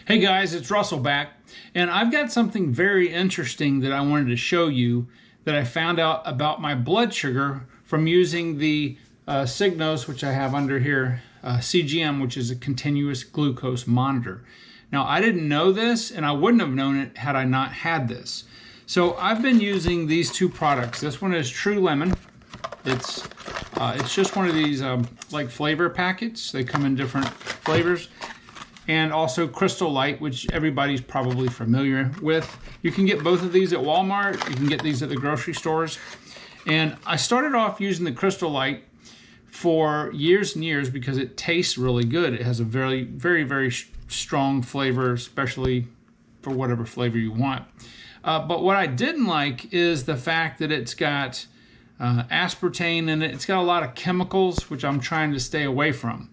Hey guys, it's Russell back, and I've got something very interesting that I wanted to show you that I found out about my blood sugar from using the Signos, which I have under here, CGM, which is a continuous glucose monitor. Now, I didn't know this, and I wouldn't have known it had I not had this. So I've been using these two products. This one is True Lemon. It's just one of these like flavor packets. They come in different flavors. And also Crystal Light, which everybody's probably familiar with. You can get both of these at Walmart. You can get these at the grocery stores. And I started off using the Crystal Light for years and years because it tastes really good. It has a very, very, very strong flavor, especially for whatever flavor you want. But what I didn't like is the fact that it's got aspartame in it. It's got a lot of chemicals, which I'm trying to stay away from.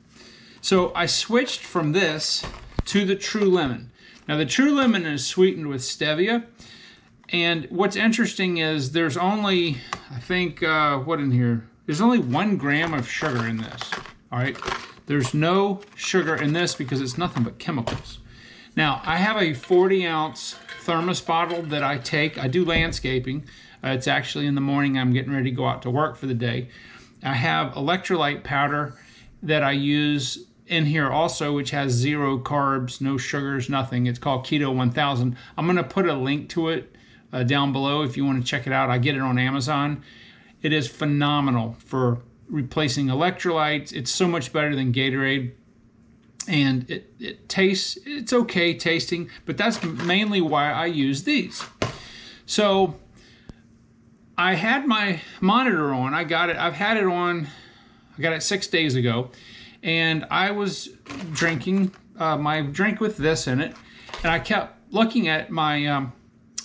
So I switched from this to the True Lemon. Now the True Lemon is sweetened with stevia, and what's interesting is there's only, I think, what in here? There's only 1 gram of sugar in this, all right? There's no sugar in this because it's nothing but chemicals. Now I have a 40-ounce thermos bottle that I take. I do landscaping. It's actually in the morning. I'm getting ready to go out to work for the day. I have electrolyte powder that I use in here also, which has 0 carbs, no sugars, nothing. It's called Keto 1000. I'm going to put a link to it down below if you want to check it out. I get it on Amazon. It is phenomenal for replacing electrolytes. It's so much better than Gatorade. And it tastes, it's okay tasting, but that's mainly why I use these. So I had my monitor on. I got it. I've had it on. I got it 6 days ago, and I was drinking my drink with this in it, and I kept looking at my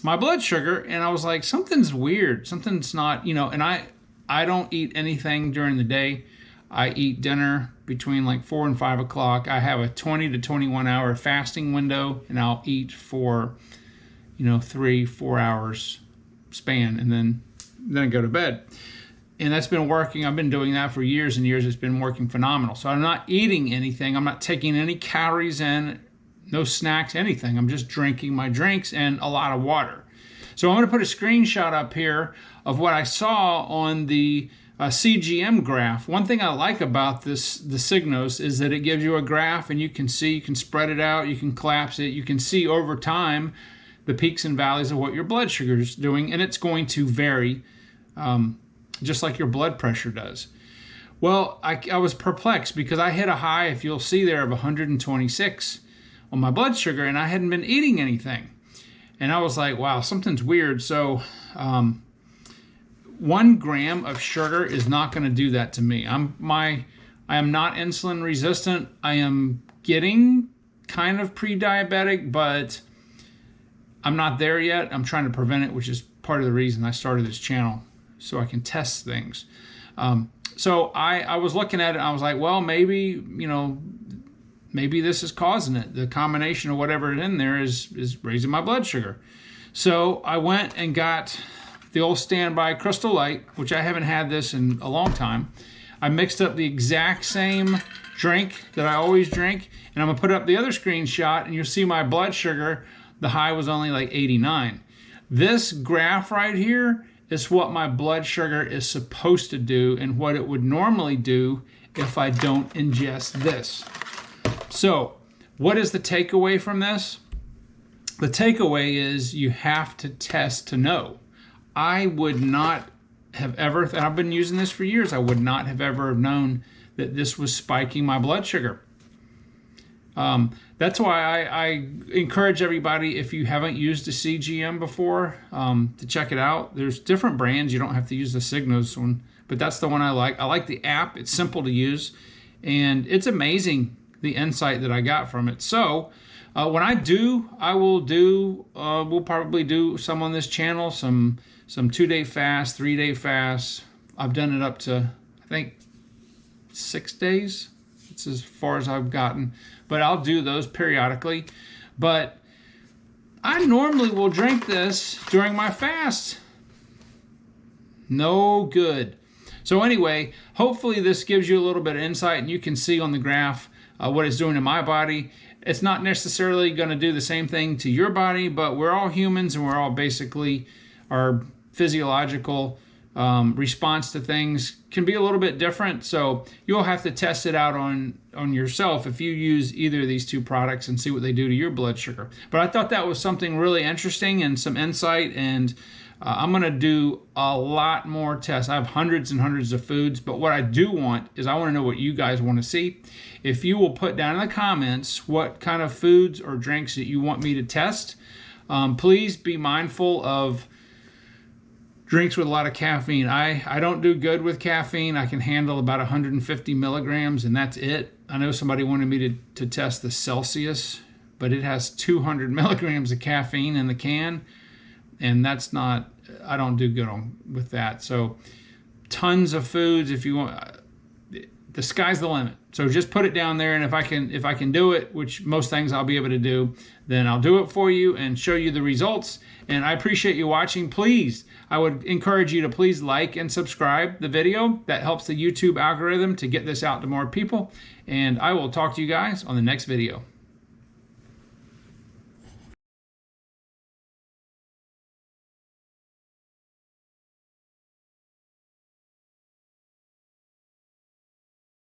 my blood sugar, and I was like, something's weird. Something's not, and I don't eat anything during the day. I eat dinner between like 4 and 5 o'clock. I have a 20 to 21 hour fasting window, and I'll eat for 3-4 hours span, and then I go to bed. And that's been working. I've been doing that for years and years. It's been working phenomenal. So I'm not eating anything. I'm not taking any calories in, no snacks, anything. I'm just drinking my drinks and a lot of water. So I'm going to put a screenshot up here of what I saw on the CGM graph. One thing I like about the Signos is that it gives you a graph, and you can see, you can spread it out, you can collapse it, you can see over time the peaks and valleys of what your blood sugar is doing, and it's going to vary just like your blood pressure does. Well, I was perplexed because I hit a high, if you'll see there, of 126 on my blood sugar, and I hadn't been eating anything. And I was like, wow, something's weird. So 1 gram of sugar is not going to do that to me. I am not insulin resistant. I am getting kind of pre-diabetic, but I'm not there yet. I'm trying to prevent it, which is part of the reason I started this channel, so I can test things. So I was looking at it, and I was like, well, maybe this is causing it. The combination of whatever is in there is raising my blood sugar. So I went and got the old standby Crystal Light, which I haven't had this in a long time. I mixed up the exact same drink that I always drink, and I'm gonna put up the other screenshot, and you'll see my blood sugar. The high was only like 89. This graph right here is what my blood sugar is supposed to do and what it would normally do if I don't ingest this. So what is the takeaway from this? The takeaway is you have to test to know. I would not have ever, and I've been using this for years, I would not have ever known that this was spiking my blood sugar. That's why I encourage everybody, if you haven't used a CGM before, to check it out. There's different brands. You don't have to use the Signos one, but that's the one I like. I like the app. It's simple to use, and it's amazing the insight that I got from it. So when we'll probably do some on this channel, some 2-day fast, 3-day fast. I've done it up to, I think, 6 days. It's as far as I've gotten, but I'll do those periodically. But I normally will drink this during my fast. No good. So anyway, hopefully this gives you a little bit of insight, and you can see on the graph what it's doing in my body. It's not necessarily going to do the same thing to your body, but we're all humans and we're all basically, our physiological response to things can be a little bit different. So you'll have to test it out on yourself if you use either of these two products and see what they do to your blood sugar. But I thought that was something really interesting and some insight, and I'm going to do a lot more tests. I have hundreds and hundreds of foods, but what I do want is I want to know what you guys want to see. If you will put down in the comments what kind of foods or drinks that you want me to test, please be mindful of drinks with a lot of caffeine. I don't do good with caffeine. I can handle about 150 milligrams, and that's it. I know somebody wanted me to test the Celsius, but it has 200 milligrams of caffeine in the can, and that's not, I don't do good with that. So tons of foods. If you want, the sky's the limit. So just put it down there, and if I can do it, which most things I'll be able to do, then I'll do it for you and show you the results. And I appreciate you watching. Please, I would encourage you to please like and subscribe the video. That helps the YouTube algorithm to get this out to more people. And I will talk to you guys on the next video.